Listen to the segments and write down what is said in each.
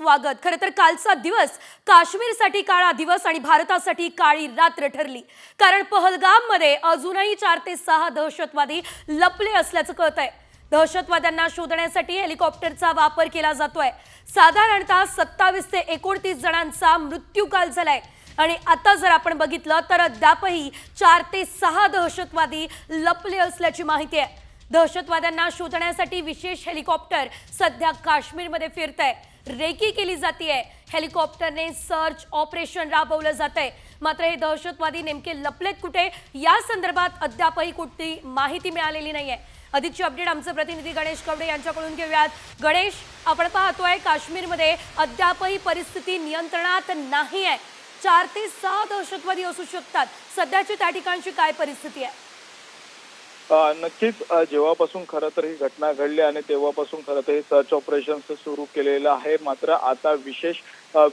स्वागत। खरं तर कालचा दिवस काश्मीरसाठी काळा दिवस आणि भारतासाठी काळी रात्र ठरली, कारण पहलगाममध्ये अजूनही 4 ते 6 दहशतवादी लपले असल्याचं कळतंय। दहशतवाद्यांना शोधण्यासाठी हेलिकॉप्टरचा वापर केला जातोय। साधारणतः 27 ते 29 जणांचा मृत्यूकाल झालाय आणि आता जर आपण बघितलं तर अद्यापही 4 ते 6 दहशतवादी लपले असल्याची माहिती आहे। दहशतवाद्यांना शोधण्यासाठी विशेष हेलिकॉप्टर सध्या काश्मीरमध्ये फिरतंय, रेकी केली जाते। हेलिकॉप्टरने सर्च ऑपरेशन राबवलं जातंय, मात्र हे दहशतवादी नेमके लपलेत कुठे या संदर्भात अद्यापही कुठली माहिती मिळालेली नाहीये। अधिकची अपडेट आमचे प्रतिनिधी गणेश कवडे यांच्याकडून घेऊयात। गणेश, आपण पाहतोय काश्मीरमध्ये अद्यापही परिस्थिती नियंत्रणात नाहीये। 4 ते 6 दहशतवादी असू शकतात। सध्याची त्या ठिकाणची काय परिस्थिती आहे? नक्कीच जेव्हापासून खरं तर ही घटना घडली आणि तेव्हापासून खरं तर हे सर्च ऑपरेशन सुरू केलेलं आहे। मात्र आता विशेष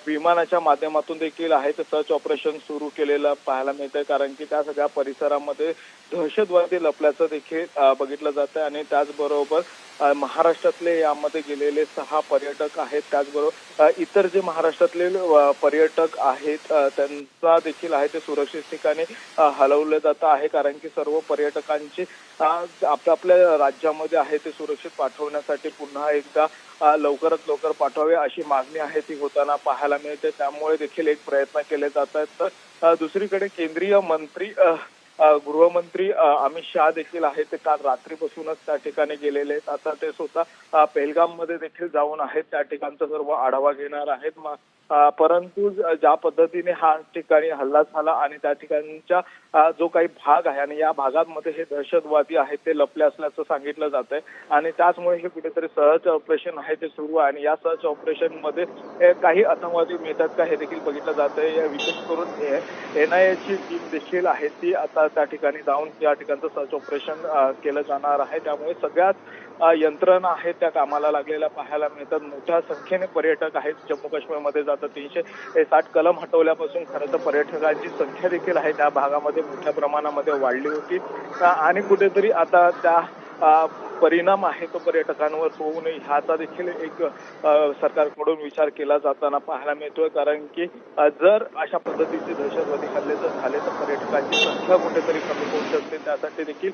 विमानाच्या माध्यमातून देखील आहे ते सर्च ऑपरेशन सुरू केलेलं पाहायला मिळतंय, कारण की त्या सगळ्या परिसरामध्ये दहशतवादी लपल्याचं देखील बघितलं जातंय। आणि त्याचबरोबर महाराष्ट्रातले यामध्ये गेलेले 6 पर्यटक आहेत, त्याचबरोबर इतर जे महाराष्ट्रातले पर्यटक आहेत त्यांचा देखील आहे ते सुरक्षित ठिकाणी हलवलं जातं आहे, कारण की सर्व पर्यटकांची आपल्या राज्यामध्ये आहे ते सुरक्षित पाठवण्यासाठी पुन्हा एकदा लवकरात लवकर पाठवावे अशी मागणी आहे ती होताना पाहायला मिळते। त्यामुळे देखील एक प्रयत्न केले जात आहेत। तर दुसरीकडे केंद्रीय मंत्री गृहमंत्री अमित शहा देखील आहेत ते काल रात्रीपासूनच त्या ठिकाणी गेलेले आहेत। आता ते स्वतः पहलगाममध्ये देखील जाऊन आहेत, त्या ठिकाणचा सर्व आढावा घेणार आहेत। परंतु ज्या पद्धतीने हा ठिकाणी हल्ला झाला आणि त्या ठिकाणचा जो काही भाग आहे आणि या भागांमध्ये हे दहशतवादी आहेत ते लपले असल्याचं सांगितलं जात आहे आणि त्याचमुळे हे कुठेतरी सर्च ऑपरेशन आहे ते सुरू आहे। आणि या सर्च ऑपरेशन मध्ये काही आतंकवादी मिळतात का हे देखील बघितलं जात आहे। विशेष करून NIA ची टीम देखील आहे ती आता त्या ठिकाणी जाऊन या ठिकाणचं सर्च ऑपरेशन केलं जाणार आहे। त्यामुळे सगळ्याच यंत्रणा आहेत त्या कामाला लागलेल्या पाहायला मिळतात। मोठ्या संख्येने पर्यटक आहेत जम्मू काश्मीरमध्ये जातात। 360 कलम हटवल्यापासून खरं तर पर्यटकांची संख्या देखील आहे त्या भागामध्ये मोठ्या प्रमाणामध्ये वाढली होती आणि कुठेतरी आता त्या परिणाम आहे तो पर्यटकांवर होऊ नये ह्याचा देखील एक सरकारकडून विचार केला जाताना पाहायला मिळतोय, कारण की जर अशा पद्धतीचे दहशतवादी हल्ले जर झाले तर पर्यटकांची संख्या कुठेतरी कमी होऊ शकते। त्यासाठी देखील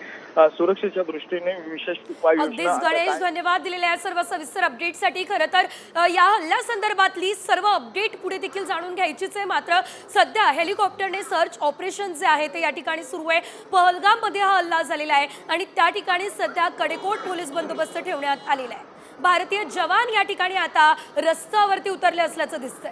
सुरक्षेच्या दृष्टीने विशेष उपाययोजना। अगदीच गणेश, धन्यवाद दिलेल्या सर्व सविस्तर अपडेटसाठी। खरं तर या हल्ल्यासंदर्भातली सर्व अपडेट पुढे देखील जाणून घ्यायचीच आहे, मात्र सध्या हेलिकॉप्टरने सर्च ऑपरेशन जे आहे ते या ठिकाणी सुरू आहे। पहलगाममध्ये हा हल्ला झालेला आहे आणि त्या ठिकाणी सध्या कडेकोट पोलीस बंदोबस्त ठेवण्यात आलेला आहे। भारतीय जवान या ठिकाणी आता रस्त्यावरती उतरले असल्याचं दिसतंय।